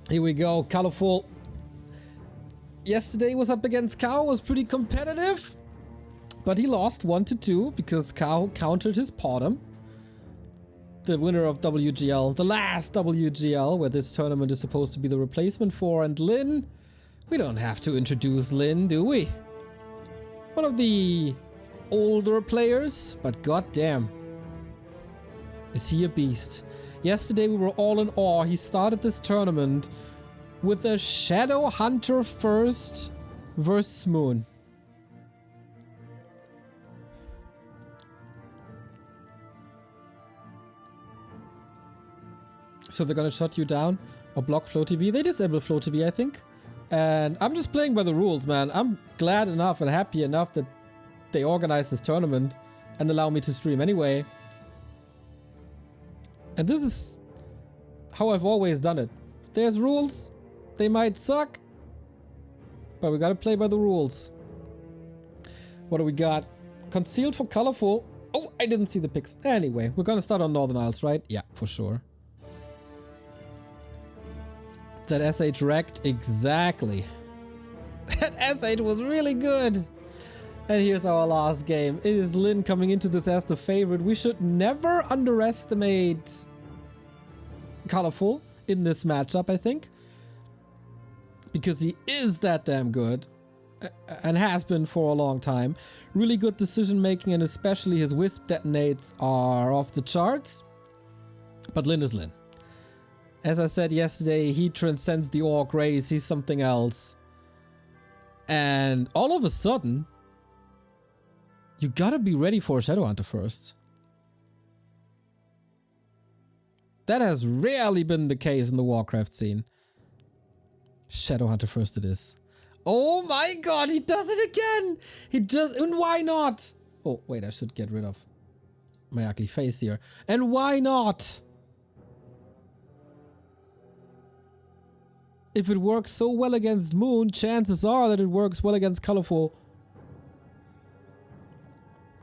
Here we go, Colorful. Yesterday was up against Cow, was pretty competitive. But he lost 1-2 because Cow countered his Potom. The winner of WGL, the last WGL, where this tournament is supposed to be the replacement for. And Lin, we don't have to introduce Lin, do we? One of the older players, but goddamn, is he a beast. Yesterday we were all in awe. He started this tournament with a Shadow Hunter first versus Moon. So they're gonna shut you down or block Flow TV. They disable Flow TV, I think. And I'm just playing by the rules, man. I'm glad enough and happy enough that they organized this tournament and allow me to stream anyway. And this is how I've always done it. There's rules. They might suck, but we gotta play by the rules. What do we got? Concealed for Colorful. Oh, I didn't see the picks. Anyway, we're gonna start on Northern Isles, right? Yeah, for sure. That SH wrecked, exactly. That SH was really good. And here's our last game. It is Lin coming into this as the favorite. We should never underestimate Colorful in this matchup, I think. Because he is that damn good. And has been for a long time. Really good decision making, and especially his Wisp detonates are off the charts. But Lin is Lin. As I said yesterday, he transcends the Orc race. He's something else. And all of a sudden, you gotta be ready for a Shadowhunter first. That has rarely been the case in the Warcraft scene. Shadowhunter first it is. Oh my god, he does it again! He just, and why not? Oh, wait, I should get rid of my ugly face here. And why not? If it works so well against Moon, chances are that it works well against Colorful.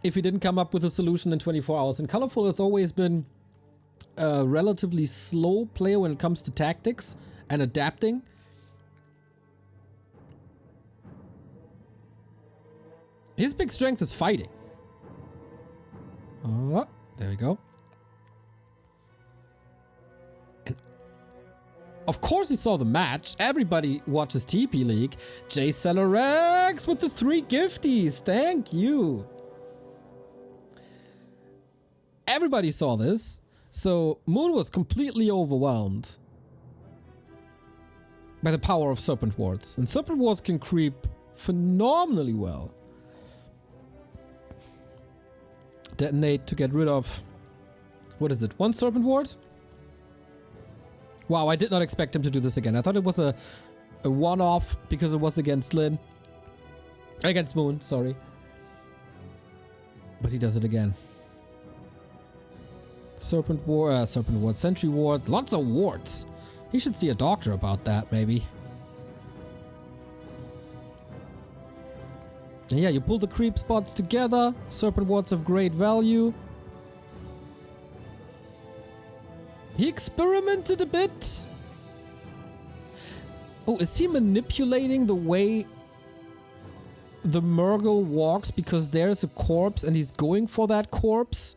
If he didn't come up with a solution in 24 hours. And Colorful has always been a relatively slow player when it comes to tactics and adapting. His big strength is fighting. Oh, there we go. And of course he saw the match. Everybody watches TP League. J Celerex with the 3 gifties. Thank you. Everybody saw this. So Moon was completely overwhelmed by the power of Serpent Wards. And Serpent Wards can creep phenomenally well. Detonate to get rid of, what is it, 1 Serpent Ward? Wow, I did not expect him to do this again. I thought it was a one-off because it was against Lin. Against Moon, sorry. But he does it again. Serpent Ward, Sentry Wards, lots of wards. He should see a doctor about that, maybe. And yeah, you pull the creep spots together. Serpent Wards of great value. He experimented a bit. Oh, is he manipulating the way the Murgle walks because there's a corpse and he's going for that corpse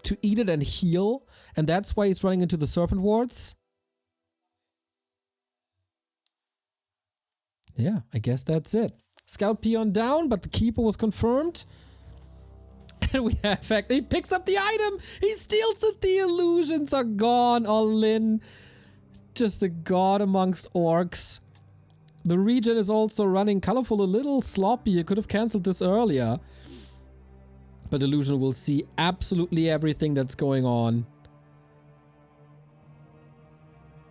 to eat it and heal? And that's why he's running into the Serpent Wards? Yeah, I guess that's it. Scout Peon down, but the Keeper was confirmed. And we have fact, he picks up the item! He steals it! The illusions are gone! All in. Just a god amongst orcs. The regen is also running Colorful a little sloppy. You could have cancelled this earlier. But Illusion will see absolutely everything that's going on.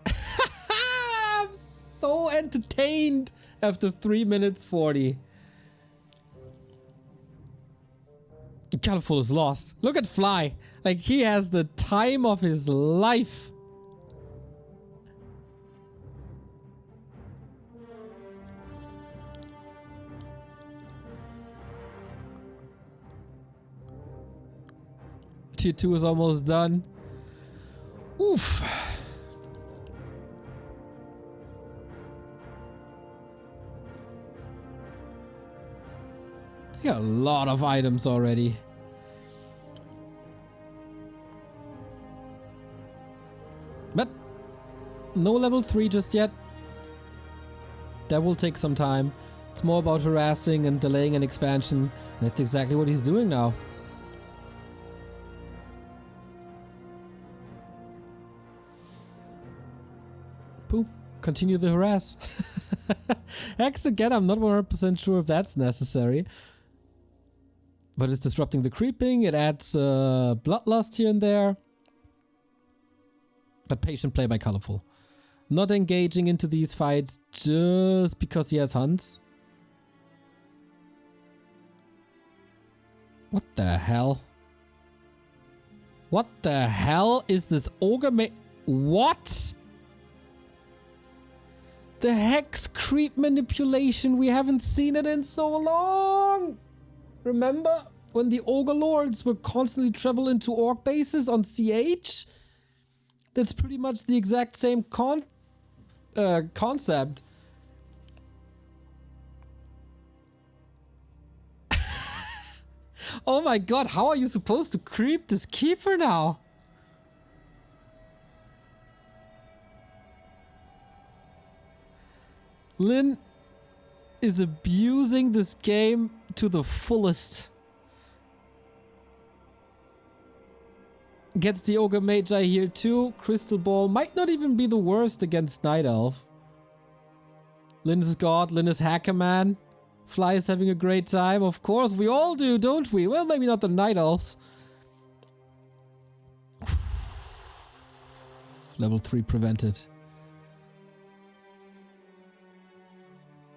I'm so entertained after 3 minutes 40. Colorful is lost. Look at Fly. Like, he has the time of his life. Tier 2 is almost done. Oof. Got a lot of items already. But no level 3 just yet. That will take some time. It's more about harassing and delaying an expansion. That's exactly what he's doing now. Boom. Continue the harass. Hex again, I'm not 100% sure if that's necessary. But it's disrupting the creeping. It adds bloodlust here and there. But patient play by Colorful. Not engaging into these fights just because he has hunts. What the hell? What the hell is this ogre What? The hex creep manipulation, we haven't seen it in so long! Remember when the ogre lords would constantly travel into orc bases on CH? That's pretty much the exact same concept. Oh my god, how are you supposed to creep this keeper now? Lyn is abusing this game to the fullest. Gets the Ogre Magi here too. Crystal Ball might not even be the worst against Night Elf. Lyn is God, Lyn is Hacker Man. Fly is having a great time. Of course, we all do, don't we? Well, maybe not the Night Elves. Level 3 prevented.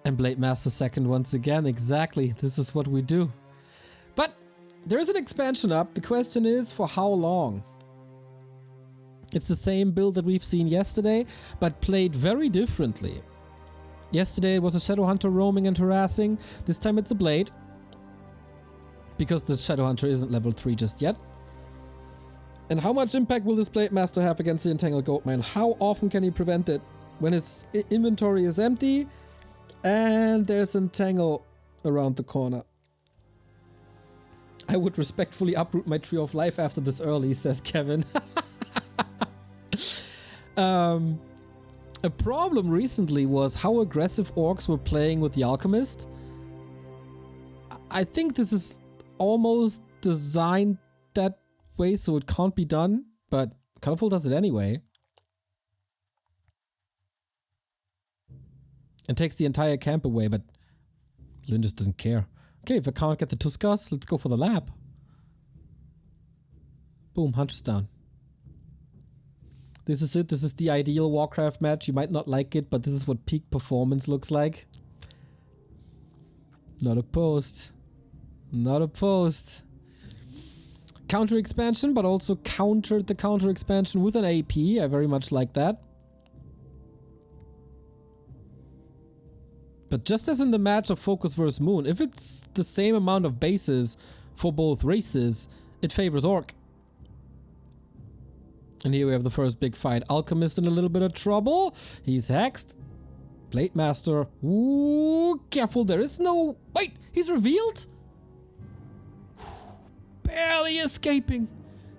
And Blade Master second once again. Exactly. This is what we do. But there is an expansion up. The question is for how long? It's the same build that we've seen yesterday, but played very differently. Yesterday it was a Shadowhunter roaming and harassing. This time it's a Blade. Because the Shadowhunter isn't level 3 just yet. And how much impact will this Blade Master have against the Entangled Goatman? How often can he prevent it? When his inventory is empty and there's Entangle around the corner. I would respectfully uproot my Tree of Life after this early, says Kevin. A problem recently was how aggressive orcs were playing with the Alchemist. I think this is almost designed that way so it can't be done, but Colorful does it anyway. And takes the entire camp away, but Lyn just doesn't care. Okay, if I can't get the Tuskas, let's go for the lab. Boom, Hunter's down. This is it. This is the ideal Warcraft match. You might not like it, but this is what peak performance looks like. Not opposed. Not opposed. Counter expansion, but also countered the counter expansion with an AP. I very much like that. But just as in the match of Focus vs. Moon, if it's the same amount of bases for both races, it favors Orc. And here we have the first big fight. Alchemist in a little bit of trouble. He's hexed. Blade Master. Ooh, careful. There is no... Wait, he's revealed? Barely escaping.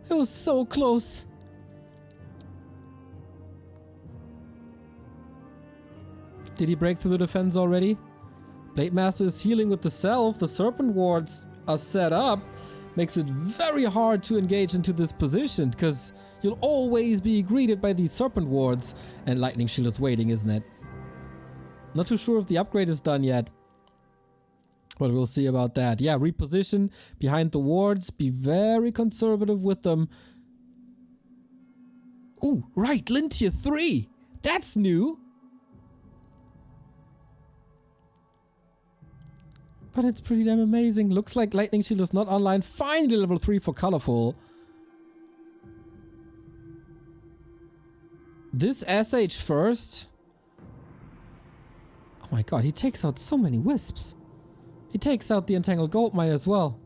It was so close. Did he break through the defense already? Blade Master is healing with the self. The Serpent Wards are set up. Makes it very hard to engage into this position because you'll always be greeted by these Serpent Wards. And Lightning Shield is waiting, isn't it? Not too sure if the upgrade is done yet. But we'll see about that. Yeah, reposition behind the wards. Be very conservative with them. Ooh, right, Lyn tier 3. That's new. But it's pretty damn amazing. Looks like Lightning Shield is not online. Finally level 3 for Colorful. This SH first. Oh my god, he takes out so many wisps. He takes out the Entangled Goldmine as well.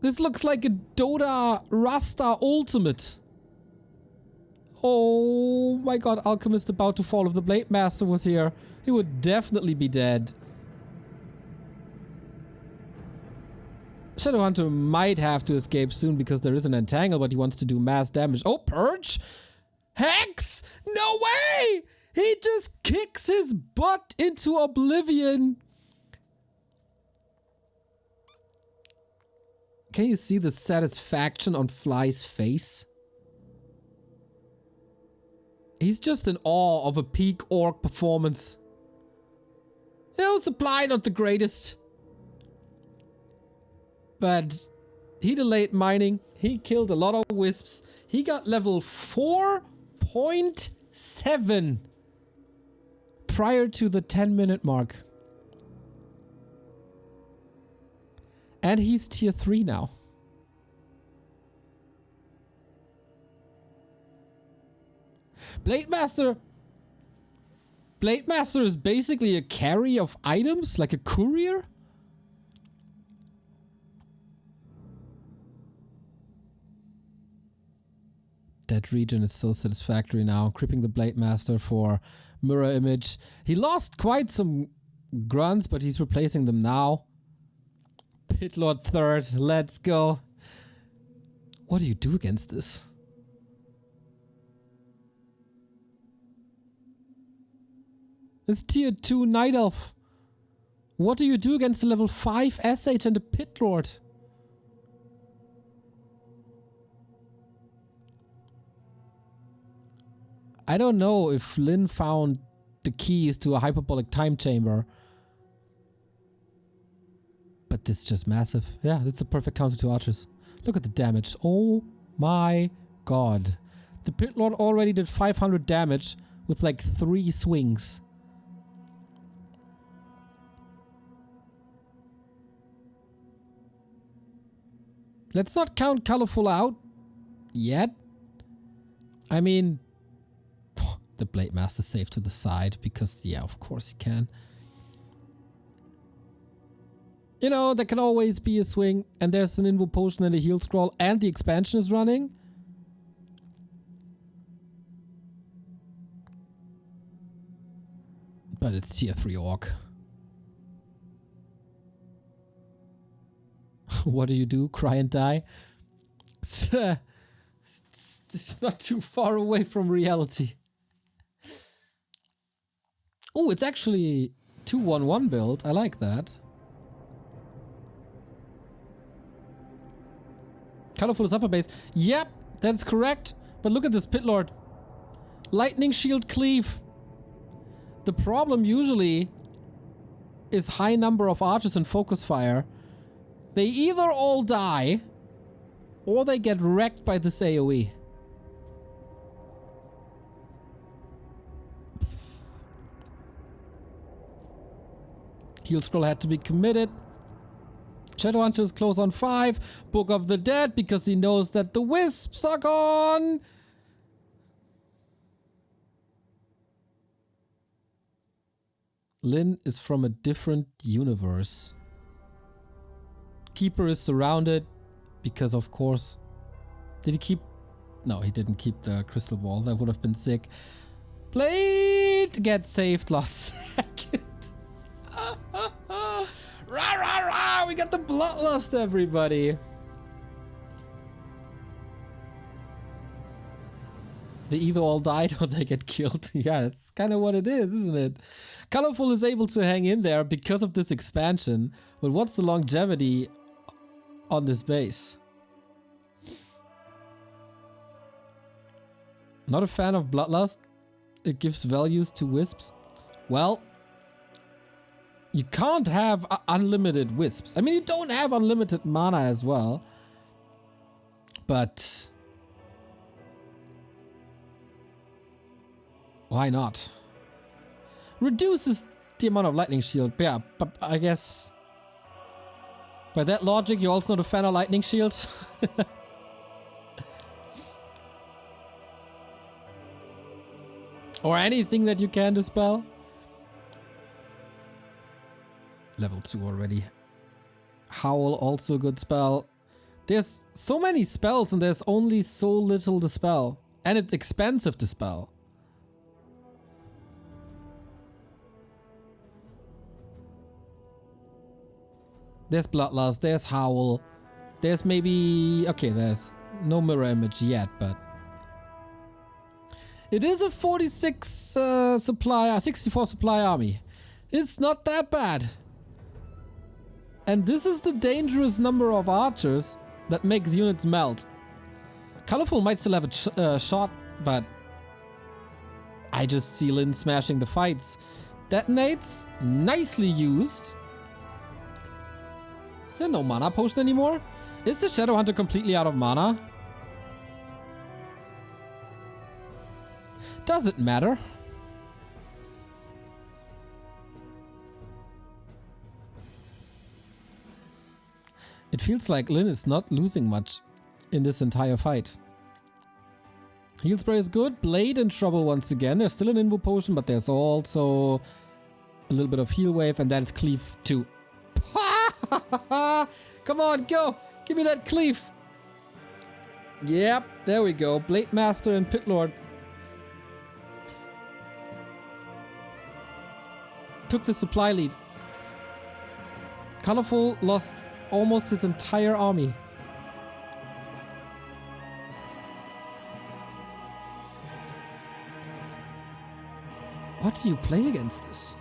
This looks like a Dota Rasta ultimate. Oh my god, Alchemist about to fall if the Blade Master was here. He would definitely be dead. Shadowhunter might have to escape soon because there is an entangle, but he wants to do mass damage. Oh, Purge? Hex! No way! He just kicks his butt into oblivion. Can you see the satisfaction on Fly's face? He's just in awe of a peak orc performance. You know, supply not the greatest. But he delayed mining. He killed a lot of wisps. He got level 4.7 prior to the 10-minute mark. And he's tier 3 now. Blademaster is basically a carry of items, like a courier. That region is so satisfactory now. Cripping the Blademaster for mirror image. He lost quite some grunts, but he's replacing them now. Pitlord 3rd, let's go. What do you do against this? It's tier 2 Night Elf. What do you do against a level 5 SH and a Pitlord? I don't know if Lynn found the keys to a hyperbolic time chamber. But this is just massive. Yeah, it's a perfect counter to archers. Look at the damage. Oh my god. The Pitlord already did 500 damage with like 3 swings. Let's not count Colorful out yet. I mean, the Blademaster saved to the side because, yeah, of course he can. You know, there can always be a swing, and there's an Invo Potion and a heal scroll, and the expansion is running. But it's tier 3 orc. What do you do? Cry and die? It's not too far away from reality. Oh, it's actually 2-1-1 build. I like that. Colorful is upper base. Yep, that's correct. But look at this Pitlord. Lightning Shield Cleave. The problem usually is high number of archers and focus fire. They either all die or they get wrecked by this AoE. Heal scroll had to be committed. Shadowhunter is close on 5. Book of the Dead because he knows that the wisps are gone. Lynn is from a different universe. Keeper is surrounded because, of course, did he keep? No, he didn't keep the crystal ball. That would have been sick. Blade gets saved last second. Rah, rah, rah! We got the bloodlust, everybody. They either all died or they get killed. Yeah, that's kind of what it is, isn't it? Colorful is able to hang in there because of this expansion. But what's the longevity on this base? Not a fan of Bloodlust. It gives values to wisps. Well, you can't have unlimited wisps. I mean, you don't have unlimited mana as well. But why not? Reduces the amount of lightning shield. Yeah, but I guess by that logic, you're also not a fan of lightning shield. Or anything that you can dispel. Level 2 already. Howl, also a good spell. There's so many spells and there's only so little to spell. And it's expensive to spell. There's Bloodlust, there's Howl. There's maybe... Okay, there's no mirror image yet, but... It is a 46 supply, 64 supply army. It's not that bad. And this is the dangerous number of archers that makes units melt. Colorful might still have a shot, but... I just see Lyn smashing the fights. Detonates, nicely used. Is there no mana potion anymore? Is the Shadowhunter completely out of mana? Does it matter? It feels like Lyn is not losing much in this entire fight. Heal spray is good. Blade in trouble once again. There's still an invo potion, but there's also a little bit of heal wave, and that is cleave too. Come on, go! Give me that cleave! Yep, there we go. Blade Master and Pit Lord took the supply lead. Colorful lost almost his entire army. What do you play against this?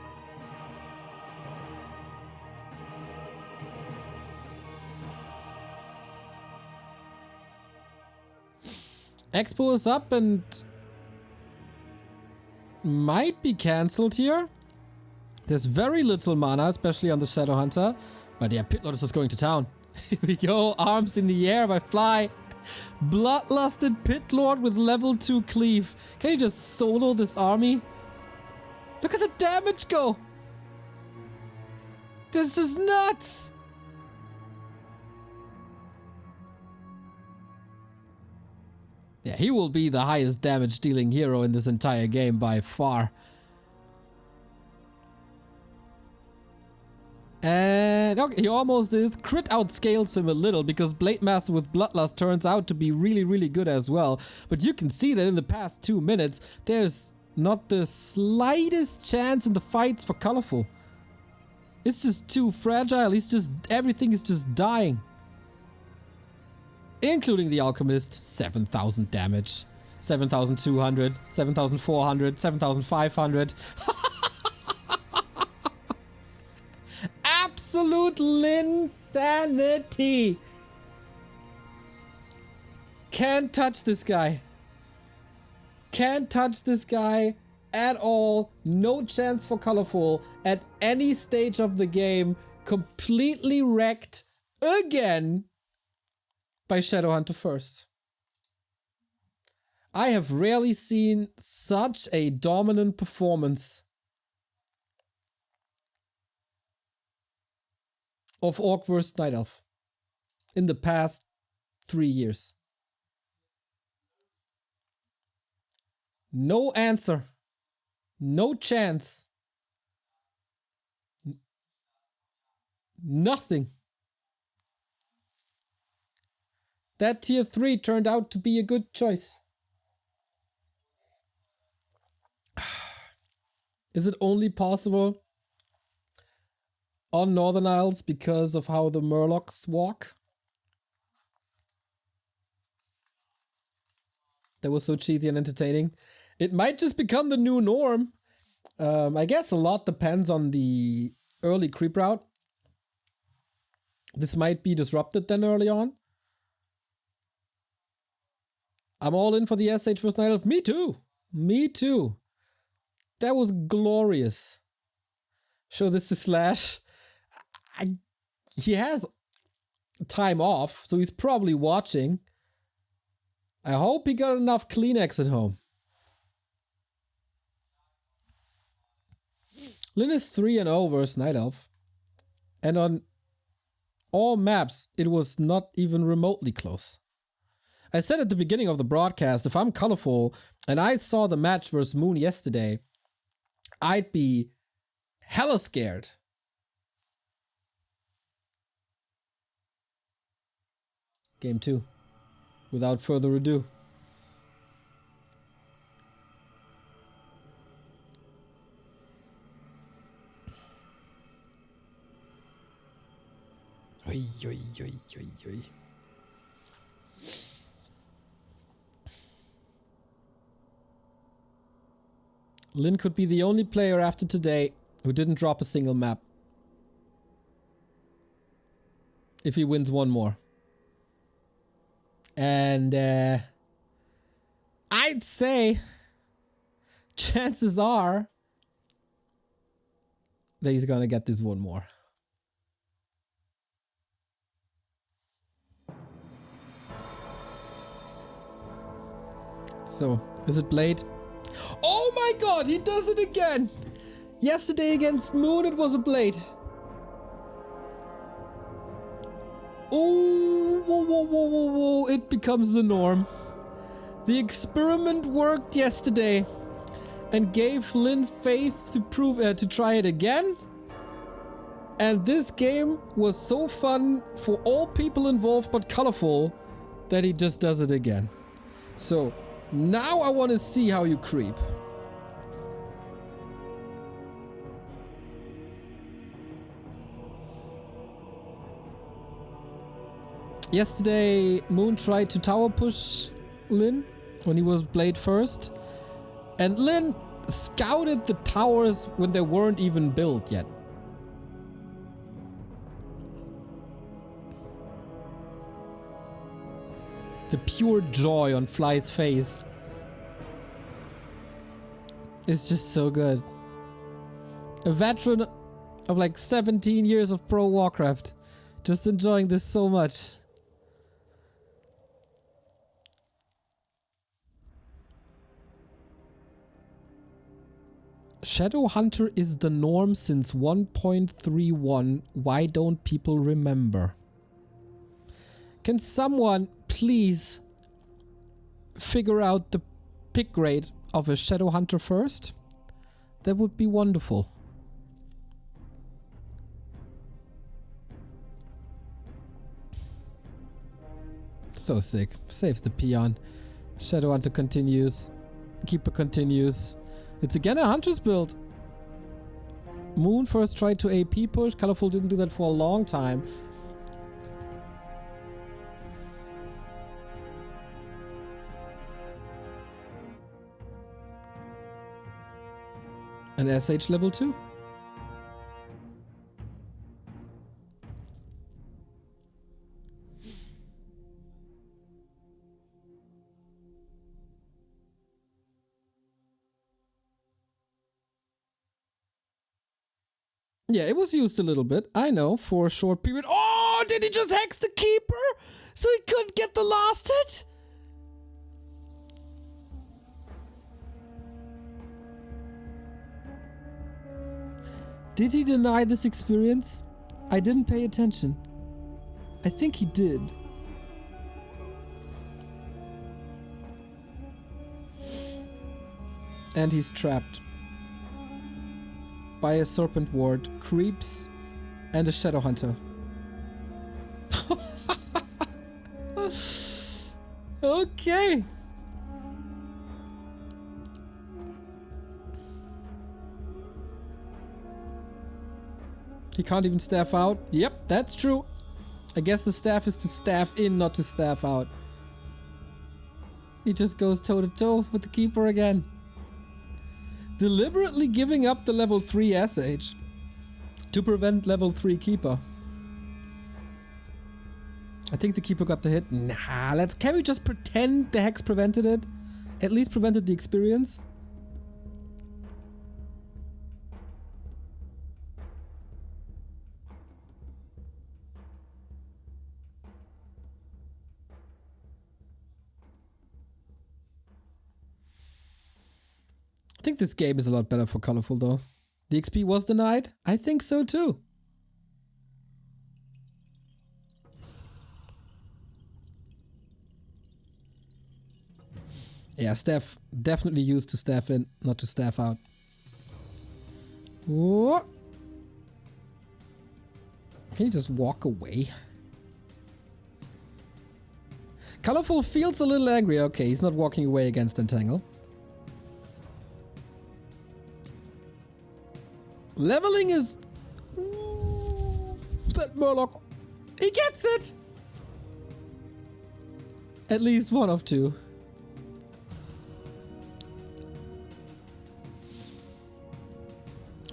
Expo is up and might be cancelled here. There's very little mana, especially on the Shadowhunter. But yeah, Pit Lord is just going to town. Here we go, arms in the air by Fly. Bloodlusted Pit Lord with level 2 cleave. Can you just solo this army? Look at the damage go! This is nuts! Yeah, he will be the highest damage dealing hero in this entire game by far. And okay, he almost is. Crit outscales him a little because Blade Master with Bloodlust turns out to be really, really good as well. But you can see that in the past 2 minutes, there's not the slightest chance in the fights for Colorful. It's just too fragile. Everything is just dying. Including the Alchemist, 7,000 damage. 7,200, 7,400, 7,500. Absolute Linsanity. Can't touch this guy. Can't touch this guy at all. No chance for Colorful at any stage of the game. Completely wrecked again by Shadowhunter first. I have rarely seen such a dominant performance of Orc vs. Night Elf in the past 3 years. No answer. No chance. Nothing. That tier 3 turned out to be a good choice. Is it only possible on Northern Isles because of how the Murlocs walk? That was so cheesy and entertaining. It might just become the new norm. I guess a lot depends on the early creep route. This might be disrupted then early on. I'm all in for the SH vs. Night Elf. Me too. Me too. That was glorious. Show this to Slash. He has time off, so he's probably watching. I hope he got enough Kleenex at home. Lyn is 3-0 versus Night Elf. And on all maps, it was not even remotely close. I said at the beginning of the broadcast, if I'm Colorful and I saw the match versus Moon yesterday, I'd be hella scared. Game 2. Without further ado. Oi, oi, oi, oi, oi. Lin could be the only player after today who didn't drop a single map. If he wins one more. And I'd say chances are that he's gonna get this one more. So, is it Blade? Oh my god, he does it again! Yesterday against Moon, it was a Blade. Oh, whoa, whoa, whoa, whoa, whoa, it becomes the norm. The experiment worked yesterday and gave Lin faith to prove to try it again. And this game was so fun for all people involved but colorful that he just does it again. So now I want to see how you creep. Yesterday, Moon tried to tower push Lin when he was Blade first. And Lin scouted the towers when they weren't even built yet. The pure joy on Fly's face is just so good. A veteran of like 17 years of pro Warcraft. Just enjoying this so much. Shadowhunter is the norm since 1.31. Why don't people remember? Can someone please figure out the pick rate of a Shadowhunter first? That would be wonderful. So sick. Saves the peon. Shadowhunter continues. Keeper continues. It's again a Hunter's build. Moon first tried to AP push. Colorful didn't do that for a long time. And SH level 2. Yeah, it was used a little bit, I know, for a short period. Oh, did he just hex the Keeper? So he couldn't get the last hit? Did he deny this experience? I didn't pay attention. I think he did. And he's trapped by a Serpent Ward, creeps, and a Shadowhunter. Okay. He can't even staff out. Yep, that's true. I guess the staff is to staff in, not to staff out. He just goes toe to toe with the Keeper again. Deliberately giving up the level 3 SH to prevent level 3 Keeper. I think the Keeper got the hit. Nah, can we just pretend the Hex prevented it? At least prevented the experience? I think this game is a lot better for Colorful though. The XP was denied? I think so too. Yeah, staff definitely used to staff in, not to staff out. What? Can you just walk away? Colorful feels a little angry. Okay, he's not walking away against Entangle. Leveling is... that Murloc He gets it! At least one of two.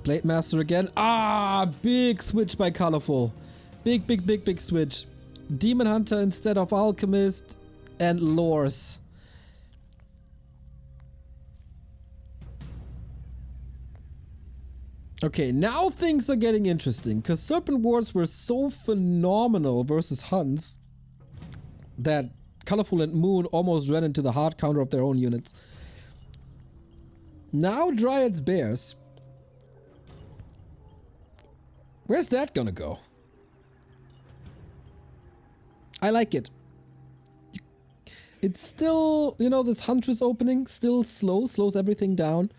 Blade Master again. Ah, big switch by Colorful. Big switch. Demon Hunter instead of Alchemist and Lores. Okay, now things are getting interesting, because Serpent Wards were so phenomenal versus Huns that Colorful and Moon almost ran into the hard counter of their own units. Now Dryads Bears. Where's that gonna go? I like it. It's still, you know, this Huntress opening, still slows everything down.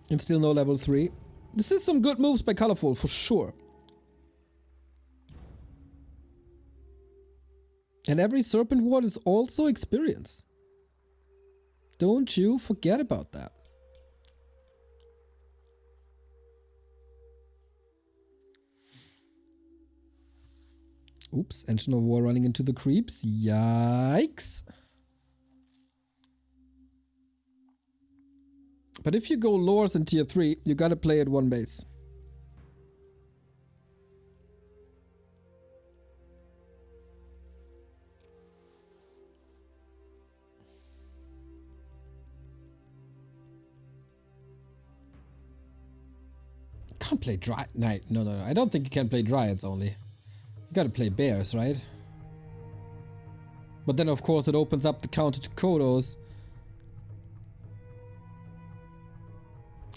And still no level 3. This is some good moves by Colorful, for sure. And every Serpent Ward is also experience. Don't you forget about that. Oops, Engine of War running into the creeps. Yikes. But if you go Lores in tier 3, you gotta play at one base. Can't play Dry... No. I don't think you can play Dryads only. You gotta play Bears, right? But then of course it opens up the counter to Kodos.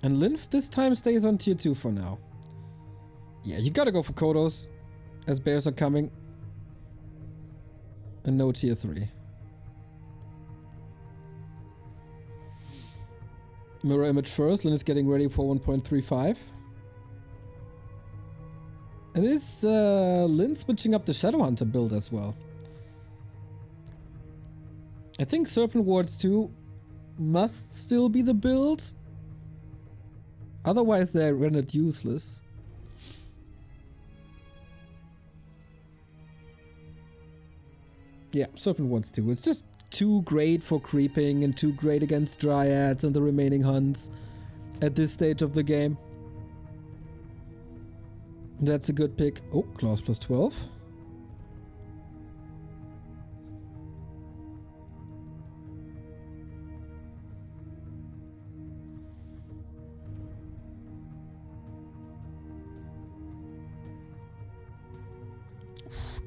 And Lymph this time stays on tier 2 for now. Yeah, you gotta go for Kodos, as Bears are coming. And no tier 3. Mirror image first, Lyn is getting ready for 1.35. And is Lyn switching up the Shadow Hunter build as well? I think Serpent Wards 2 must still be the build. Otherwise they're rendered useless. Yeah, Serpent Wards 2. It's just too great for creeping and too great against Dryads and the remaining Huns at this stage of the game. That's a good pick. Oh, Claws plus 12.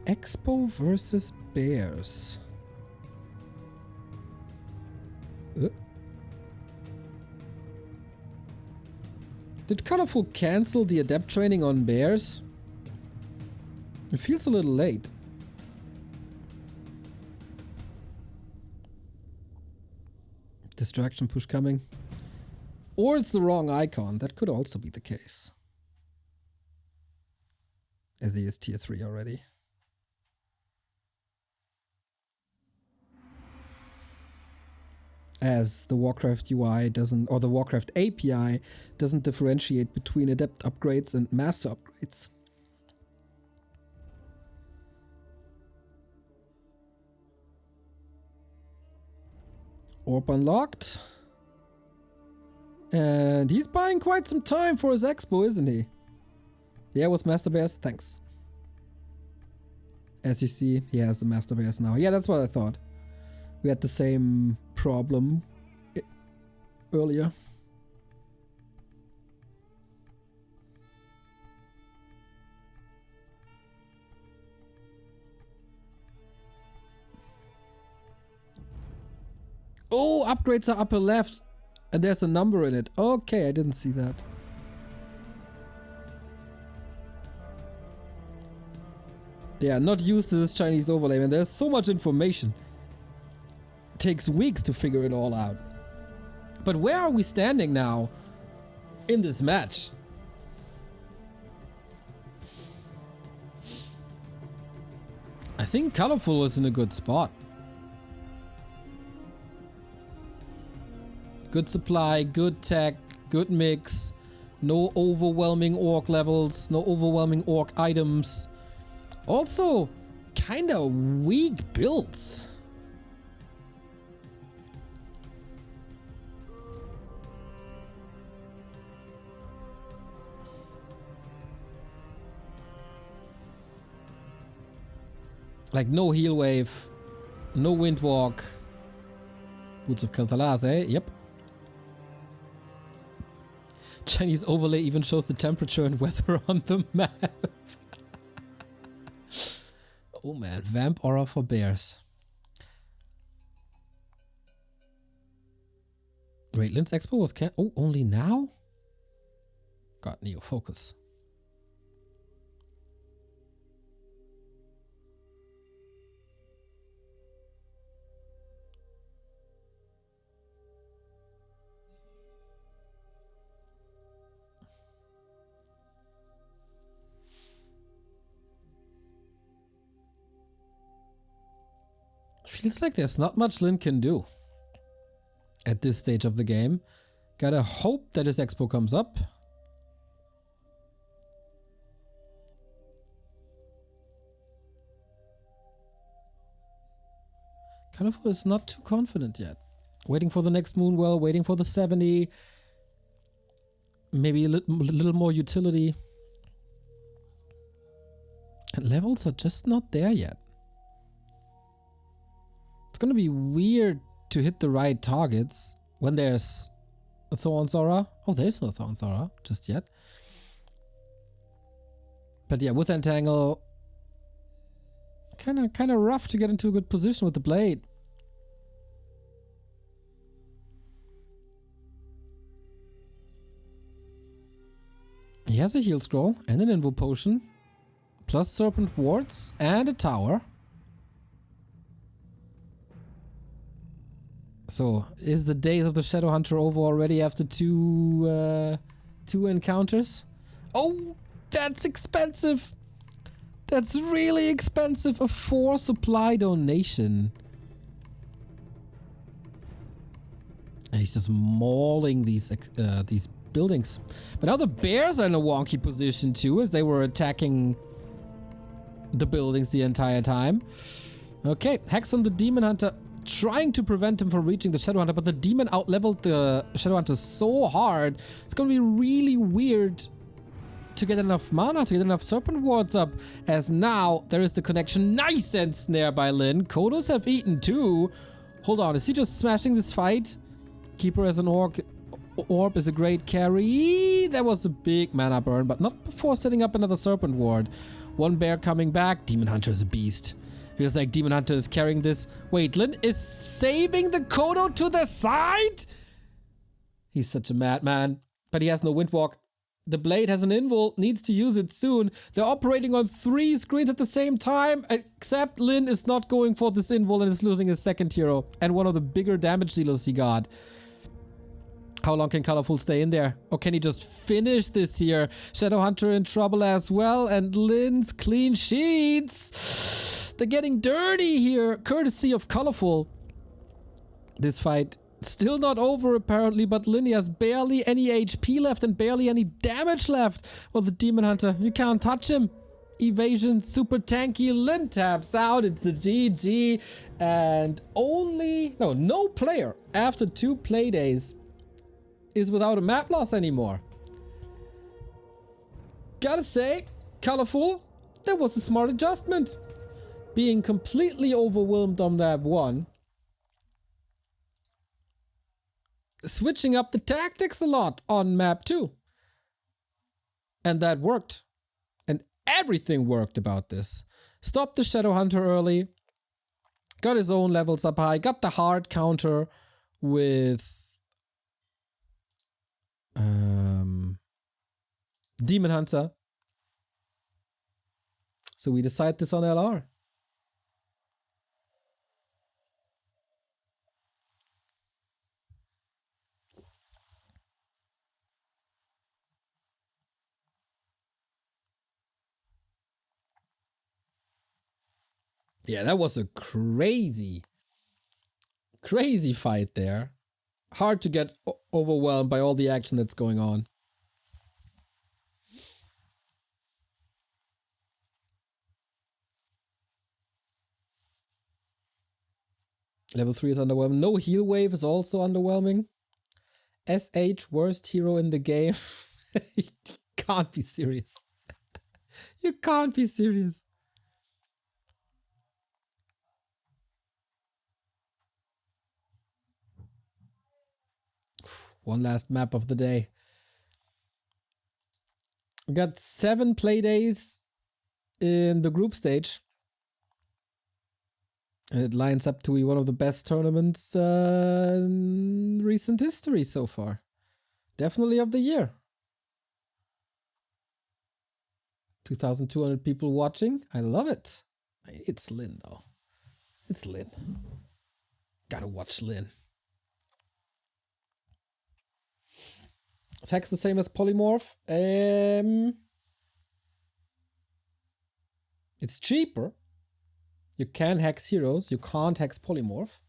Expo versus Bears. Did Colorful cancel the Adept training on Bears? It feels a little late. Distraction push coming. Or it's the wrong icon. That could also be the case. As he is tier 3 already. As the Warcraft UI doesn't, or the Warcraft API doesn't differentiate between Adept upgrades and Master upgrades. Orb unlocked. And he's buying quite some time for his expo, isn't he? Yeah, with Master Bears, thanks. As you see, he has the Master Bears now. Yeah, that's what I thought. We had the same problem earlier. Oh, upgrades are upper left. And there's a number in it. Okay, I didn't see that. Yeah, not used to this Chinese overlay, man. There's so much information. Takes weeks to figure it all out. But where are we standing now in this match? I think Colorful is in a good spot. Good supply, good tech, good mix, No overwhelming orc levels, no overwhelming orc items. Also, kinda weak builds. Like no heal wave, no wind walk. Boots of Kel'Thalas, eh? Yep. Chinese overlay even shows the temperature and weather on the map. Oh man, vamp aura for bears. Wait, Lin's Expo was oh, only now? God, Neo, focus. Feels like there's not much Lin can do at this stage of the game. Gotta hope that his expo comes up. Colorful is not too confident yet. Waiting for the next Moonwell, waiting for the 70. Maybe a little more utility. And levels are just not there yet. It's gonna be weird to hit the right targets when there's a Thorn's Aura. Oh, there's no Thorn's Aura just yet. But yeah, with Entangle, kind of rough to get into a good position with the blade. He has a heal scroll and an invo potion, plus serpent wards and a tower. So, is the days of the Shadow Hunter over already after two encounters? Oh, that's expensive! That's really expensive! A 4 supply donation. And he's just mauling these buildings. But now the bears are in a wonky position too, as they were attacking the buildings the entire time. Okay, Hex on the Demon Hunter, trying to prevent him from reaching the Shadow Hunter, but the demon out-leveled the Shadow Hunter so hard, it's gonna be really weird to get enough mana, to get enough Serpent Wards up, as now there is the connection. Nice end snare by Lin. Kodos have eaten too. Hold on, is he just smashing this fight? Keeper as an orb is a great carry. That was a big mana burn, but not before setting up another Serpent Ward. One bear coming back. Demon Hunter is a beast. Feels like Demon Hunter is carrying this. Wait, Lin is saving the Kodo to the side? He's such a madman. But he has no Windwalk. The blade has an invul, needs to use it soon. They're operating on 3 screens at the same time, except Lin is not going for this invul and is losing his second hero and one of the bigger damage dealers he got. How long can Colorful stay in there? Or can he just finish this here? Shadow Hunter in trouble as well, and Lin's clean sheets. They're getting dirty here, courtesy of Colorful. This fight still not over apparently, but Lin has barely any HP left and barely any damage left. Well, the Demon Hunter, you can't touch him. Evasion, super tanky. Lin taps out. It's the GG. And no player after 2 play days is without a map loss anymore. Gotta say, Colorful, that was a smart adjustment. Being completely overwhelmed on map 1. Switching up the tactics a lot on map 2. And that worked. And everything worked about this. Stopped the Shadow Hunter early. Got his own levels up high. Got the hard counter with Demon Hunter. So we decide this on LR. Yeah, that was a crazy fight there. Hard to get overwhelmed by all the action that's going on. Level 3 is underwhelming. No heal wave is also underwhelming. SH, worst hero in the game. You can't be serious. You can't be serious. One last map of the day. We got 7 play days in the group stage. And it lines up to be one of the best tournaments in recent history so far. Definitely of the year. 2,200 people watching. I love it. It's Lynn though. It's Lynn. Gotta watch Lynn. Is Hex the same as Polymorph? It's cheaper. You can hex heroes. You can't hex Polymorph.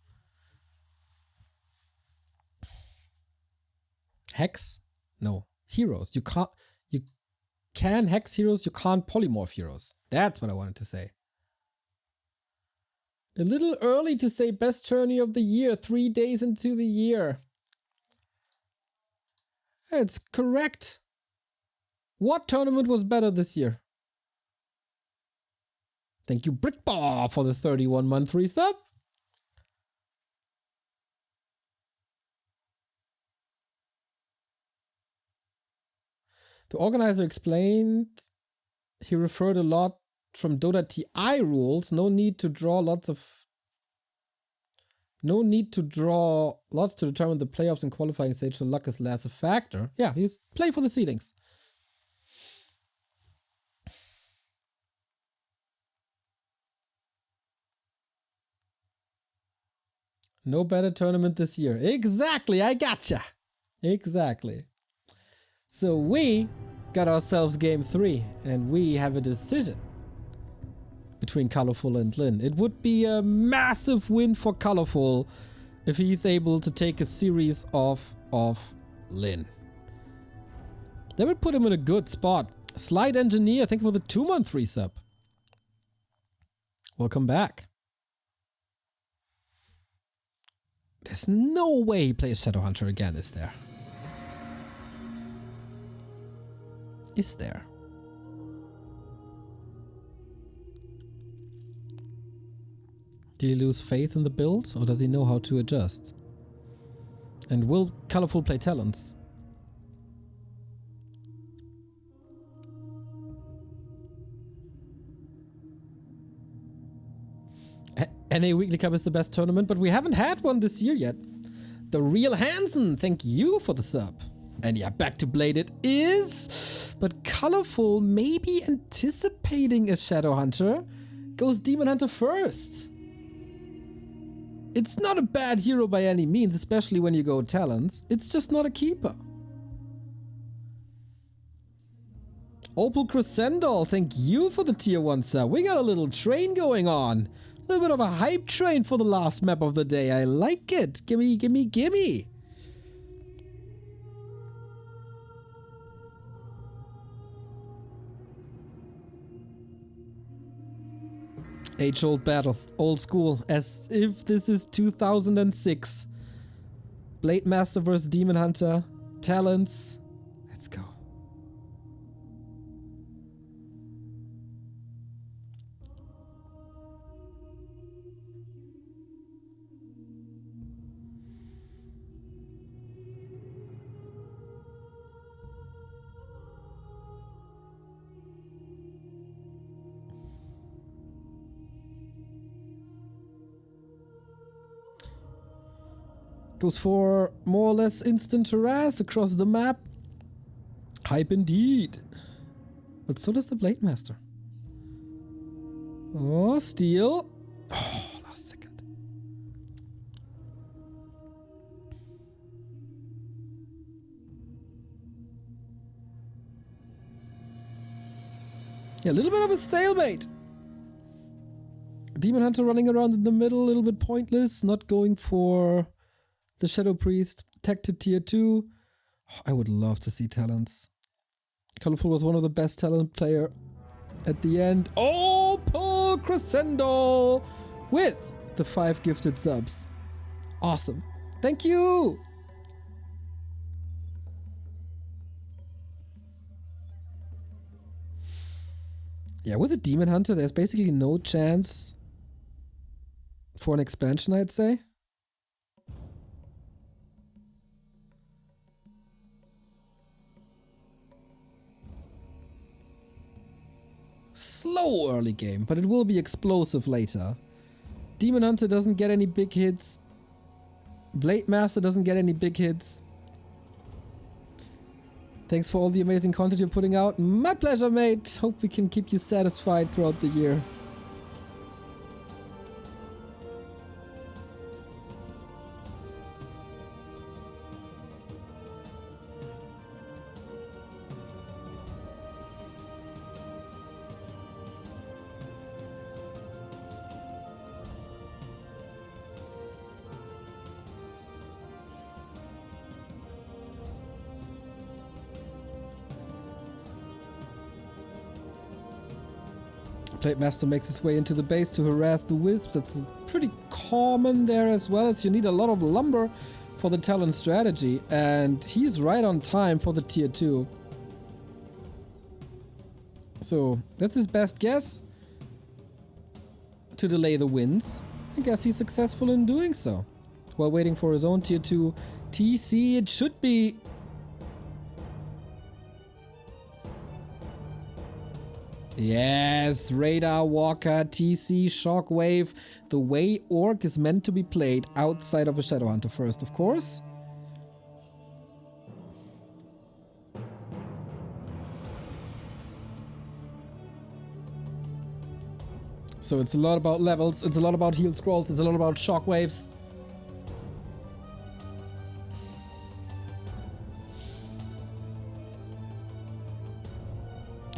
Hex? No. Heroes. You can hex heroes. You can't Polymorph heroes. That's what I wanted to say. A little early to say best tourney of the year. 3 days into the year. It's correct. What tournament was better this year? Thank you, Brickball, for the 31-month resub. The organizer explained he referred a lot from Dota TI rules. No need to draw lots to determine the playoffs and qualifying stage, so luck is less a factor. Yeah, he's play for the seedings. No better tournament this year. Exactly, I gotcha. Exactly. So we got ourselves game 3, and we have a decision between Colorful and Lynn. It would be a massive win for Colorful if he's able to take a series off of Lynn. That would put him in a good spot. Slide Engineer, thank you for the 2-month resub. Welcome back. There's no way he plays Shadowhunter again, is there? Is there? Did he lose faith in the build, or does he know how to adjust? And will Colorful play Talents? NA Weekly Cup is the best tournament, but we haven't had one this year yet. The Real Hansen, thank you for the sub. And yeah, back to Blade it is. But Colorful, maybe anticipating a Shadowhunter, goes Demon Hunter first. It's not a bad hero by any means, especially when you go Talents. It's just not a keeper. Opal Crescendo, thank you for the tier 1 sub. We got a little train going on. A little bit of a hype train for the last map of the day. I like it. Gimme, gimme, gimme. Age-old battle. Old school. As if this is 2006. Blade Master vs. Demon Hunter. Talents. Let's go. Goes for more or less instant harass across the map. Hype indeed. But so does the Blade Master. Oh, steal. Oh, last second. Yeah, a little bit of a stalemate. Demon Hunter running around in the middle, a little bit pointless. Not going for the Shadow Priest. Tech to tier 2. Oh, I would love to see Talents. Colorful was one of the best talent player at the end. Oh, Paul Crescendo with the 5 gifted subs. Awesome. Thank you! Yeah, with a Demon Hunter, there's basically no chance for an expansion, I'd say. Slow early game, but it will be explosive later. Demon Hunter doesn't get any big hits. Blade Master doesn't get any big hits. Thanks for all the amazing content you're putting out. My pleasure, mate. Hope we can keep you satisfied throughout the year. Blade Master makes his way into the base to harass the wisps. That's pretty common there, as well as you need a lot of lumber for the Talon strategy, and he's right on time for the tier 2. So that's his best guess to delay the wins. I guess he's successful in doing so. While waiting for his own tier 2 TC, it should be... Yes, Radar, Walker, TC, Shockwave. The way Orc is meant to be played outside of a Shadowhunter first, of course. So it's a lot about levels, it's a lot about heal scrolls, it's a lot about shockwaves.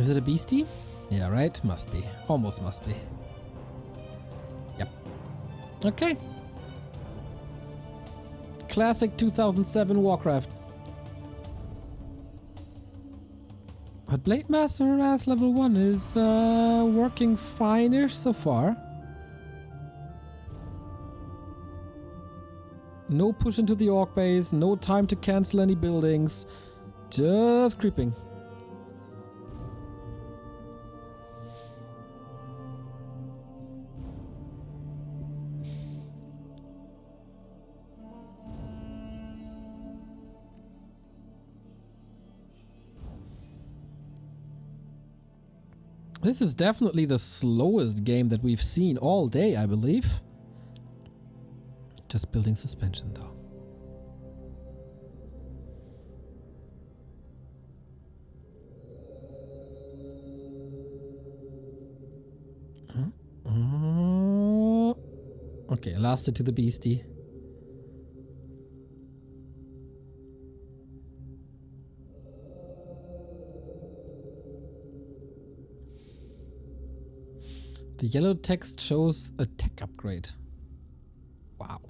Is it a beastie? Yeah, right? Must be. Almost must be. Yep. Okay. Classic 2007 Warcraft. But Blade Master Harass level 1 is working fine-ish so far. No push into the Orc base, no time to cancel any buildings. Just creeping. This is definitely the slowest game that we've seen all day, I believe. Just building suspension, though. Okay, lasted to the beastie. The yellow text shows a tech upgrade. Wow.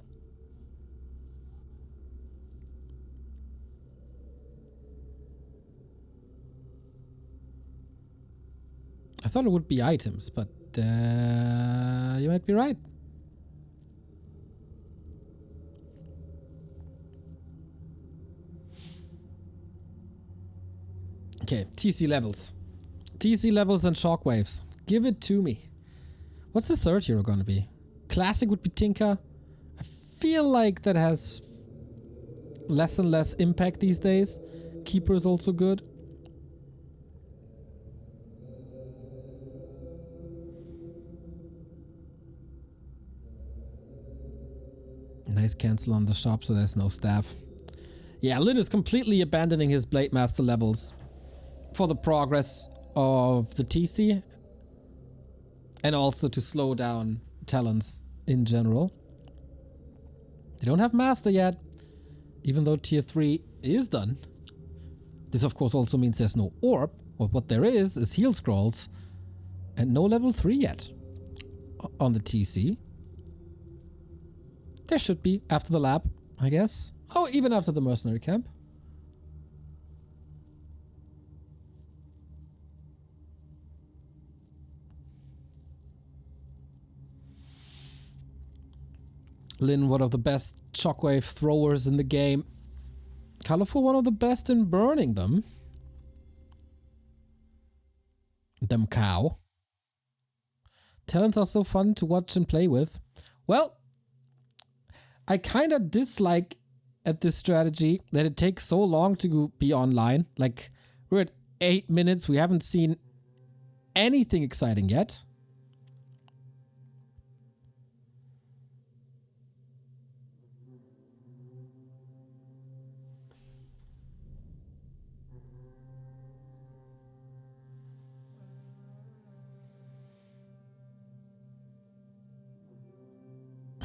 I thought it would be items, but you might be right. Okay, TC levels. TC levels and shockwaves. Give it to me. What's the third hero gonna be? Classic would be Tinker. I feel like that has less and less impact these days. Keeper is also good. Nice cancel on the shop, so there's no staff. Yeah, Lyn is completely abandoning his Blade Master levels for the progress of the TC. And also to slow down Talons in general. They don't have Master yet, even though tier 3 is done. This of course also means there's no Orb, but what there is heal scrolls. And no level 3 yet on the TC. There should be after the lab, I guess. Oh, even after the mercenary camp. Lin, one of the best shockwave throwers in the game. Colorful, one of the best in burning them. Them cow. Talents are so fun to watch and play with. Well, I kind of dislike at this strategy that it takes so long to be online. Like, we're at 8 minutes. We haven't seen anything exciting yet.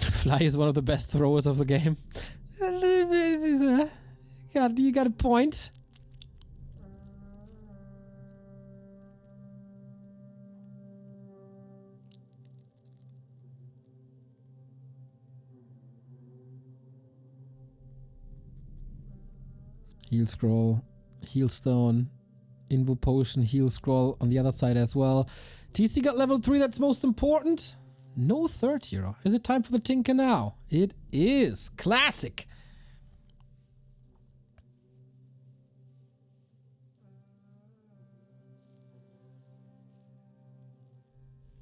Fly is one of the best throwers of the game. You got a point. Heal scroll, heal stone, invo potion, heal scroll on the other side as well. TC got level 3, that's most important. No third hero. Is it time for the Tinker now? It is. Classic.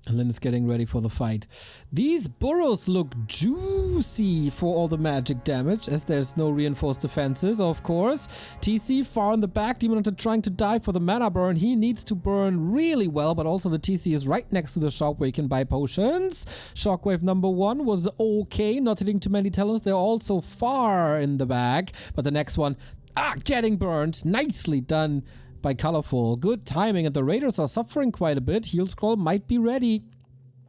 And Lynn is getting ready for the fight. These burrows look juicy for all the magic damage, as there's no reinforced defenses, of course. TC far in the back, Demon Hunter trying to dive for the mana burn. He needs to burn really well, but also the TC is right next to the shop where you can buy potions. Shockwave number 1 was okay, not hitting too many talents. They're also far in the back, but the next one, getting burned. Nicely done by Colorful. Good timing, and the Raiders are suffering quite a bit. Heal scroll might be ready,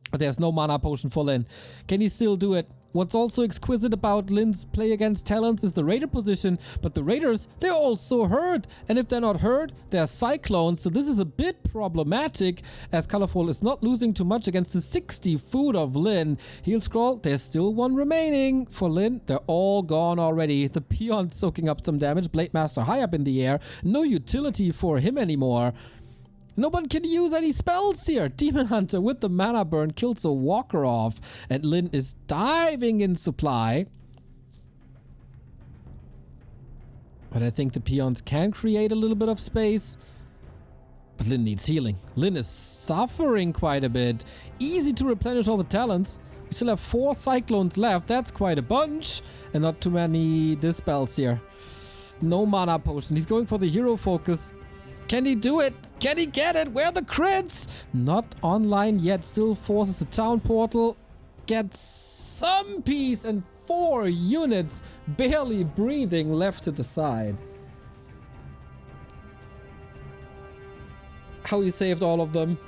but there's no mana potion for Lin. Can he still do it? What's also exquisite about Lin's play against talents is the Raider position, but the Raiders, they're also hurt. And if they're not hurt, they're Cyclones, so this is a bit problematic, as Colorful is not losing too much against the 60 food of Lin. Heal scroll, there's still one remaining for Lin. They're all gone already. The Peon soaking up some damage. Blade Master high up in the air. No utility for him anymore. No one can use any spells here. Demon Hunter with the mana burn kills a walker off. And Lin is diving in supply. But I think the peons can create a little bit of space. But Lin needs healing. Lin is suffering quite a bit. Easy to replenish all the talents. We still have 4 Cyclones left. That's quite a bunch. And not too many dispels here. No mana potion. He's going for the hero focus. Can he do it? Can he get it? Where are the crits? Not online yet. Still forces the town portal. Gets some peace and 4 units barely breathing left to the side. How he saved all of them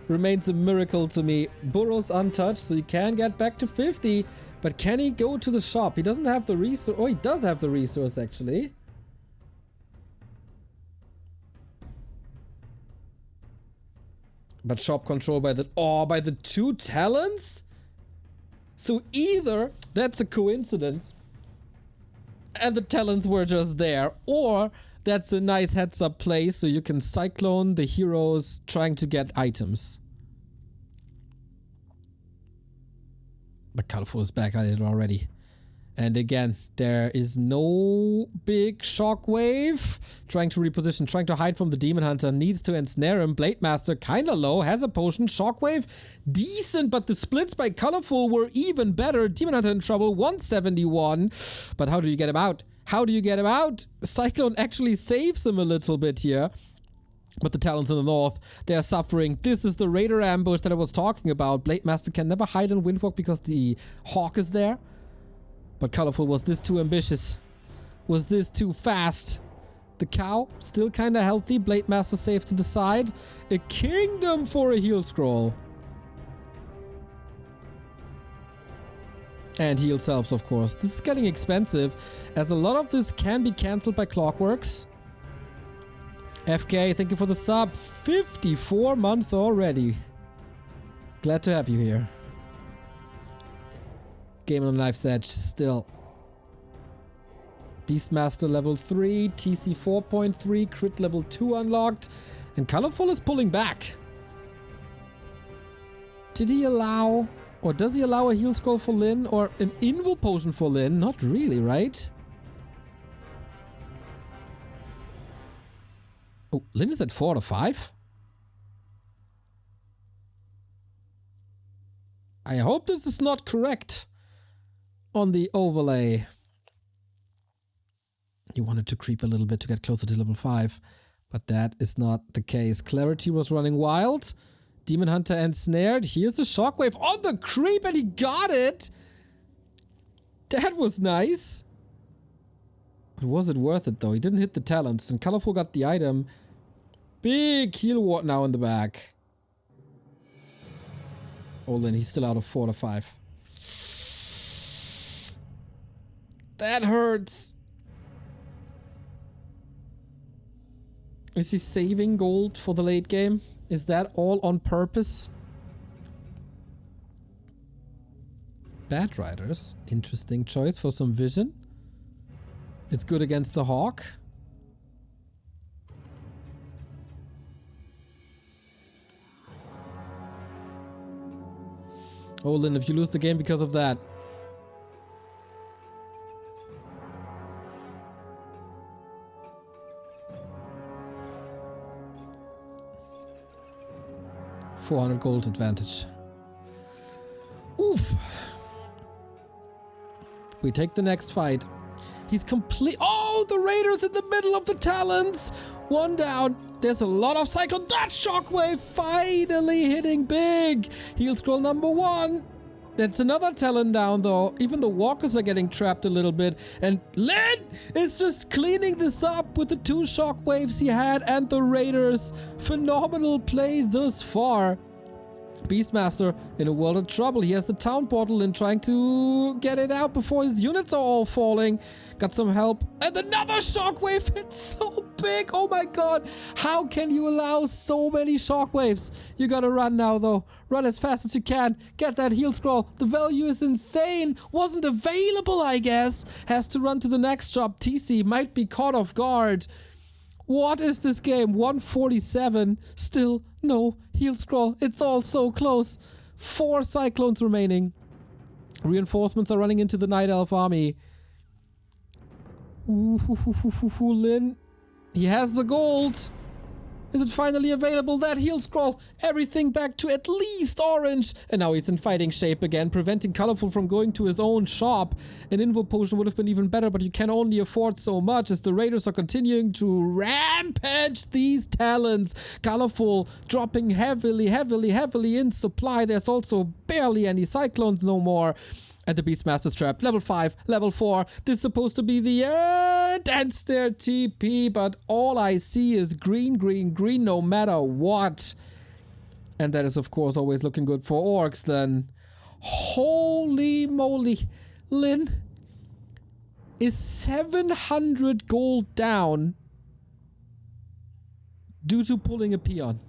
remains a miracle to me. Burrow's untouched, so he can get back to 50. But can he go to the shop? He doesn't have the resource. Oh, he does have the resource actually. But shop control by the... Oh, by the 2 talents? So either that's a coincidence and the talents were just there, or that's a nice heads-up play so you can cyclone the heroes trying to get items. But Colorful is back at it already. And again, there is no big shockwave. Trying to reposition, trying to hide from the Demon Hunter. Needs to ensnare him. Blade Master kinda low, has a potion. Shockwave, decent, but the splits by Colorful were even better. Demon Hunter in trouble, 171. But how do you get him out? How do you get him out? Cyclone actually saves him a little bit here. But the talents in the north, they are suffering. This is the Raider ambush that I was talking about. Blade Master can never hide in Windwalk because the Hawk is there. But Colorful, was this too ambitious? Was this too fast? The cow, still kind of healthy. Blade Master safe to the side. A kingdom for a heal scroll. And heal selves, of course. This is getting expensive, as a lot of this can be cancelled by Clockworks. FK, thank you for the sub. 54 months already. Glad to have you here. Game on the Knife's Edge still. Beastmaster level 3, TC 4.3, crit level 2 unlocked, and Colorful is pulling back. Did he allow Or does he allow a heal scroll for Lin or an invul potion for Lin? Not really, right? Oh, Lin is at 4 out of 5? I hope this is not correct on the overlay. You wanted to creep a little bit to get closer to level 5, but that is not the case. Clarity was running wild. Demon Hunter ensnared. Here's the shockwave on the creep and he got it! That was nice. But was it worth it though? He didn't hit the talents and Colorful got the item. Big heal ward now in the back. Olin, he's still out of 4 to 5. That hurts. Is he saving gold for the late game? Is that all on purpose? Bat Riders. Interesting choice for some vision. It's good against the Hawk. Olin, if you lose the game because of that. $400 gold advantage. Oof. We take the next fight. He's complete. Oh, the Raiders in the middle of the talons. One down. There's a lot of cycle. That shockwave finally hitting big. Heal scroll number 1. That's another talon down though. Even the walkers are getting trapped a little bit. And Lin is just cleaning this up with the 2 shockwaves he had and the Raiders. Phenomenal play thus far. Beastmaster in a world of trouble. He has the town portal and trying to get it out before his units are all falling. Got some help. And another shockwave hits so big. Oh my god. How can you allow so many shockwaves? You gotta run now though. Run as fast as you can. Get that heal scroll. The value is insane. Wasn't available, I guess. Has to run to the next shop. TC might be caught off guard. What is this game? 147. Still no heal scroll. It's all so close. 4 cyclones remaining. Reinforcements are running into the Night Elf army. Ooh, Lin. He has the gold. Is it finally available? That heal scroll. Everything back to at least orange. And now he's in fighting shape again, preventing Colorful from going to his own shop. An invo potion would have been even better, but you can only afford so much as the Raiders are continuing to rampage these talents. Colorful dropping heavily in supply. There's also barely any cyclones no more. And the Beastmaster's trapped. Level 5, level 4. This is supposed to be the end. And their TP, but all I see is green no matter what. And that is, of course, always looking good for orcs then. Holy moly. Lin is 700 gold down due to pulling a peon.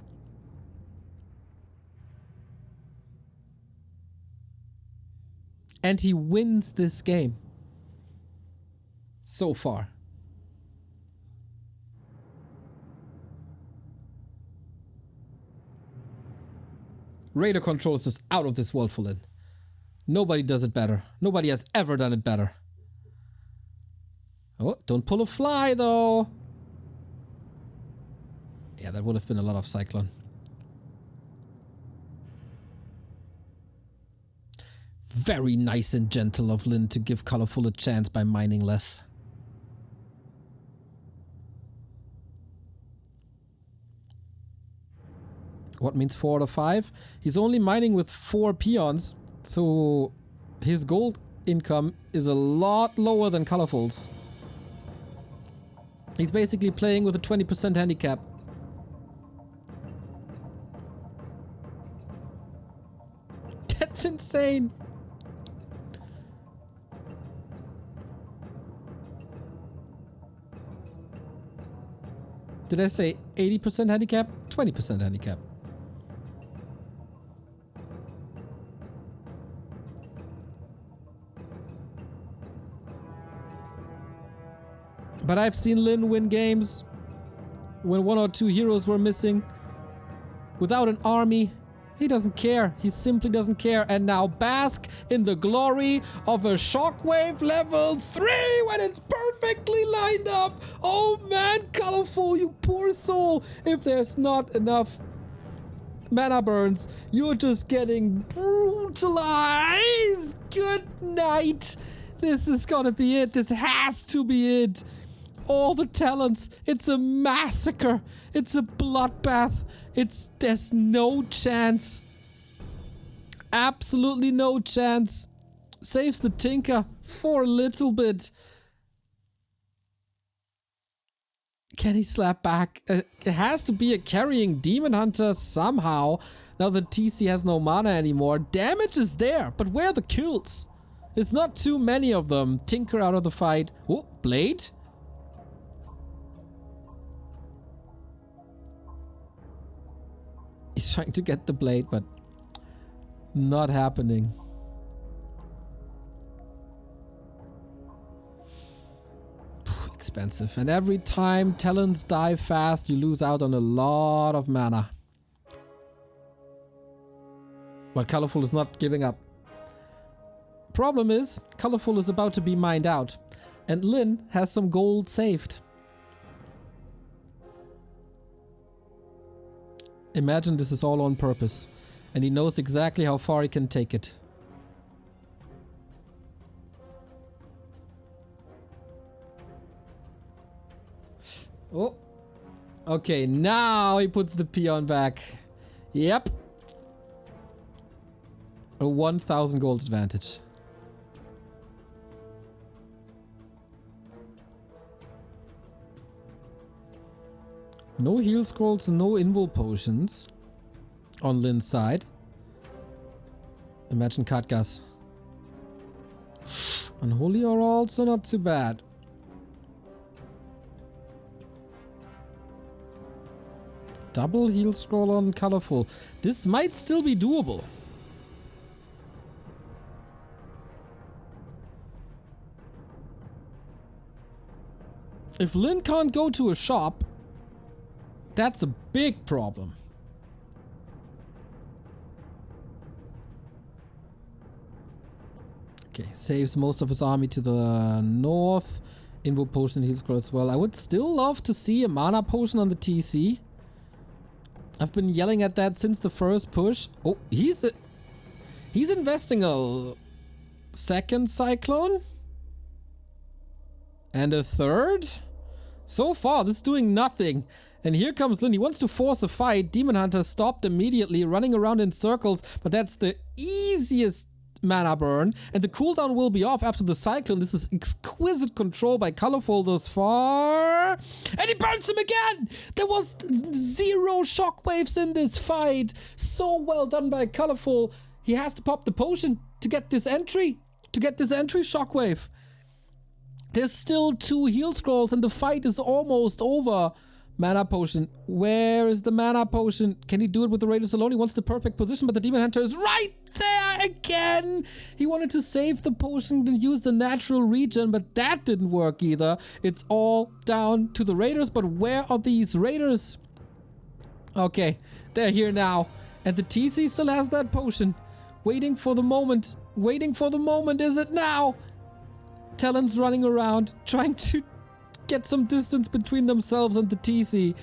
And he wins this game. So far. Raider control is just out of this world for Lin. Nobody does it better. Nobody has ever done it better. Oh, don't pull a fly though. Yeah, that would have been a lot of cyclone. Very nice and gentle of Lin to give Colorful a chance by mining less. What means 4 out of 5? He's only mining with 4 peons, so his gold income is a lot lower than Colorful's. He's basically playing with a 20% handicap. That's insane! Did I say 80% handicap? 20% handicap. But I've seen Lin win games when 1 or 2 heroes were missing, without an army, He doesn't care. He simply doesn't care. And now bask in the glory of a shockwave level 3 when it's perfectly lined up. Oh man, Colorful, you poor soul. If there's not enough mana burns, you're just getting brutalized. Good night. This is gonna be it. This has to be it. All the talents. It's a massacre. It's a bloodbath. There's no chance. Absolutely no chance. Saves the Tinker for a little bit. Can he slap back? It has to be a carrying Demon Hunter somehow. Now that TC has no mana anymore. Damage is there, but where are the kills? It's not too many of them. Tinker out of the fight. Oh, Blade? He's trying to get the Blade, but not happening. Expensive. And every time talents die fast, you lose out on a lot of mana. But Colorful is not giving up. Problem is, Colorful is about to be mined out. And Lyn has some gold saved. Imagine this is all on purpose. And he knows exactly how far he can take it. Oh. Okay, now he puts the peon back. Yep. A 1,000 gold advantage. No heal scrolls, no invul potions on Lyn's side. Imagine Katgas. Unholy are also not too bad. Double heal scroll on Colorful. This might still be doable. If Lyn can't go to a shop, that's a big problem. Okay, saves most of his army to the north. Invul potion heal scroll as well. I would still love to see a mana potion on the TC. I've been yelling at that since the first push. Oh, he's investing a second cyclone and a third. So far, this is doing nothing. And here comes Lyn. He wants to force a fight. Demon Hunter stopped immediately, running around in circles. But that's the easiest mana burn. And the cooldown will be off after the cyclone. This is exquisite control by Colorful thus far. And he burns him again! There was 0 shockwaves in this fight. So well done by Colorful. He has to pop the potion to get this entry. Shockwave. There's still 2 heal scrolls and the fight is almost over. Mana potion. Where is the mana potion? Can he do it with the Raiders alone? He wants the perfect position, but the Demon Hunter is right there again. He wanted to save the potion and use the natural regen, but that didn't work either. It's all down to the Raiders, but where are these Raiders? Okay, they're here now. And the TC still has that potion. Waiting for the moment. Is it now? Talon's running around, trying to get some distance between themselves and the TC.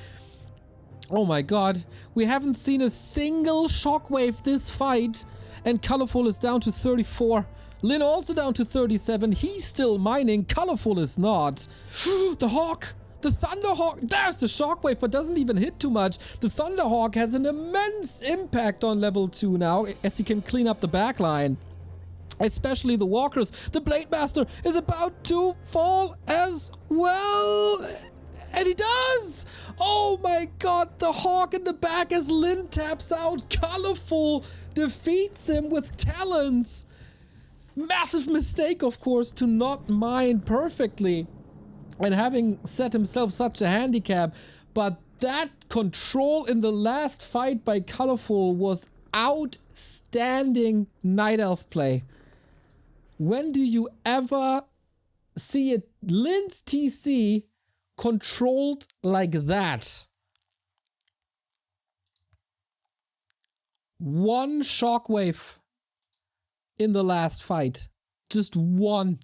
Oh my god. We haven't seen a single shockwave this fight. And Colorful is down to 34. Lyn also down to 37. He's still mining. Colorful is not. The Hawk. The Thunderhawk. There's the shockwave, but doesn't even hit too much. The Thunderhawk has an immense impact on level 2 now, as he can clean up the backline. Especially the walkers. The Blade Master is about to fall as well. And he does! Oh my god, the Hawk in the back as Lyn taps out. Colorful defeats him with talents. Massive mistake, of course, to not mine perfectly. And having set himself such a handicap. But that control in the last fight by Colorful was outstanding Night Elf play. When do you ever see a Lyn's TC controlled like that? one shockwave in the last fight. Just one.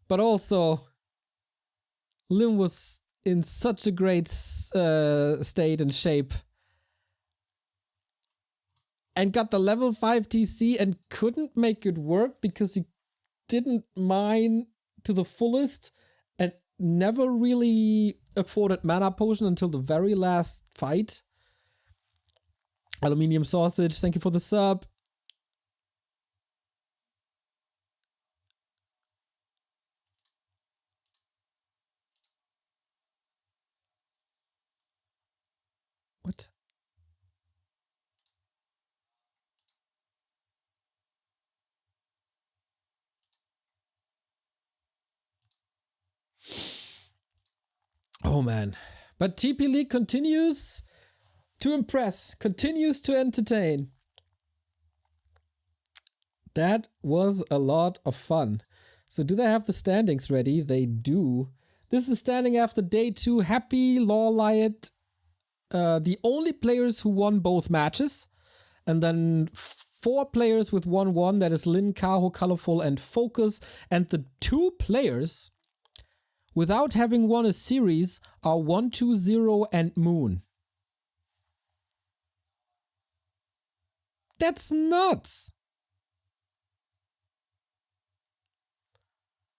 But also, Lin was in such a great state and shape. And got the level 5 TC and couldn't make it work because he didn't mine to the fullest and never really afforded mana potion until the very last fight. Aluminium Sausage, thank you for the sub. What? Oh man. But TP League continues to impress, continues to entertain. That was a lot of fun. So do they have the standings ready? They do. This is standing after day 2. Happy, Lawliot, the only players who won both matches. And then 4 players with 1-1. That is Lin, Kaho, Colorful, and Focus. And the 2 players without having won a series are 120 and Moon. That's nuts.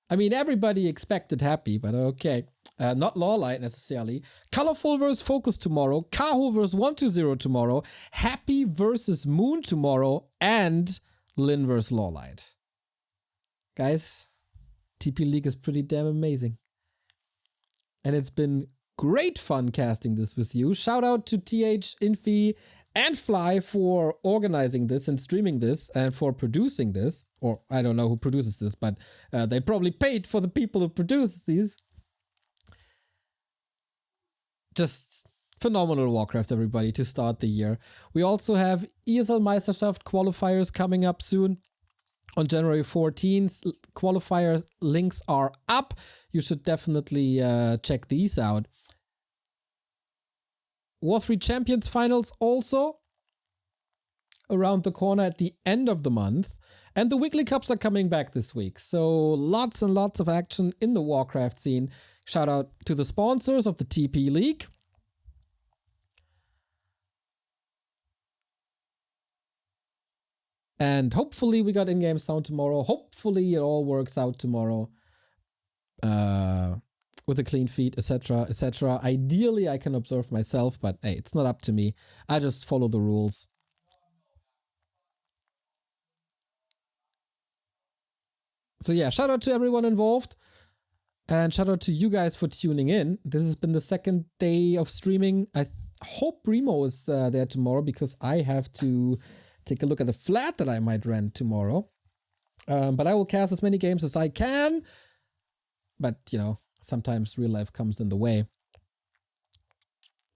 I mean, everybody expected Happy, but okay. Not Lawlight necessarily. Colorful versus Focus tomorrow. Kaho versus 120 tomorrow. Happy versus Moon tomorrow. And Lin versus Lawlight. Guys, TP League is pretty damn amazing. And it's been great fun casting this with you. Shout out to TH, Infi, and Fly for organizing this and streaming this and for producing this. Or I don't know who produces this, but they probably paid for the people who produce these. Just phenomenal Warcraft, everybody, to start the year. We also have ESL Meisterschaft qualifiers coming up soon. On January 14th, qualifier links are up. You should definitely check these out. War3 Champions Finals also around the corner at the end of the month. And the weekly cups are coming back this week. So lots and lots of action in the Warcraft scene. Shout out to the sponsors of the TP League. And hopefully we got in-game sound tomorrow. Hopefully it all works out tomorrow. With a clean feed, etc., etc. Ideally, I can observe myself, but hey, it's not up to me. I just follow the rules. So yeah, shout out to everyone involved. And shout out to you guys for tuning in. This has been the second day of streaming. I hope Remo is there tomorrow because I have to take a look at the flat that I might rent tomorrow. But I will cast as many games as I can. But, you know, sometimes real life comes in the way.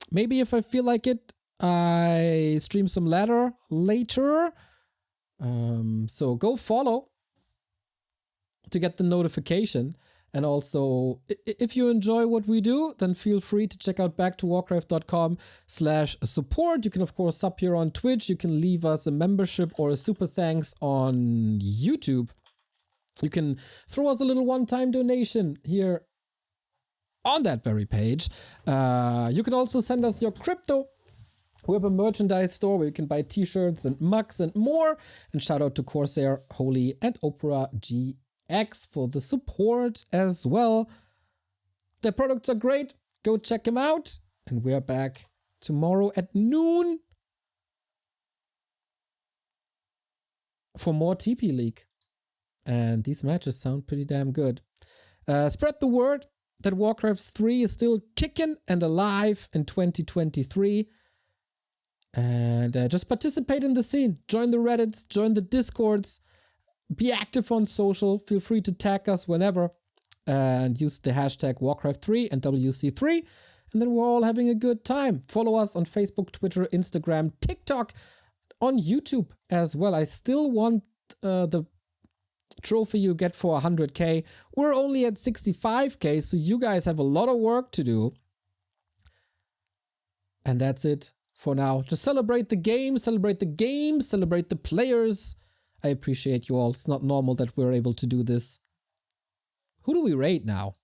Maybe if I feel like it, I stream some ladder later. So go follow to get the notification. And also, if you enjoy what we do, then feel free to check out backtowarcraft.com/support. You can, of course, sub here on Twitch. You can leave us a membership or a super thanks on YouTube. You can throw us a little one-time donation here on that very page. You can also send us your crypto. We have a merchandise store where you can buy t-shirts and mugs and more. And shout out to Corsair, Holy, and Opera GX for the support as well. Their products are great. Go check them out. And we are back tomorrow at noon for more TP League. And these matches sound pretty damn good. Spread the word that Warcraft 3 is still kicking and alive in 2023. And just participate in the scene. Join the Reddits, join the Discords. Be active on social. Feel free to tag us whenever. And use the hashtag Warcraft3 and WC3. And then we're all having a good time. Follow us on Facebook, Twitter, Instagram, TikTok, on YouTube as well. I still want the trophy you get for 100k. We're only at 65k, so you guys have a lot of work to do. And that's it for now. Just celebrate the game, celebrate the game, celebrate the players. I appreciate you all. It's not normal that we're able to do this. Who do we rate now?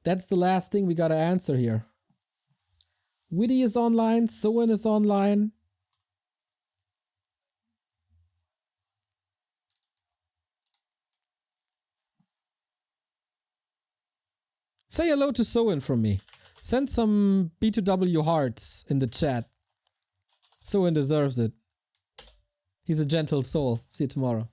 That's the last thing we gotta answer here. Witty is online, Soen is online. Say hello to Soen from me. Send some B2W hearts in the chat. Soen deserves it. He's a gentle soul. See you tomorrow.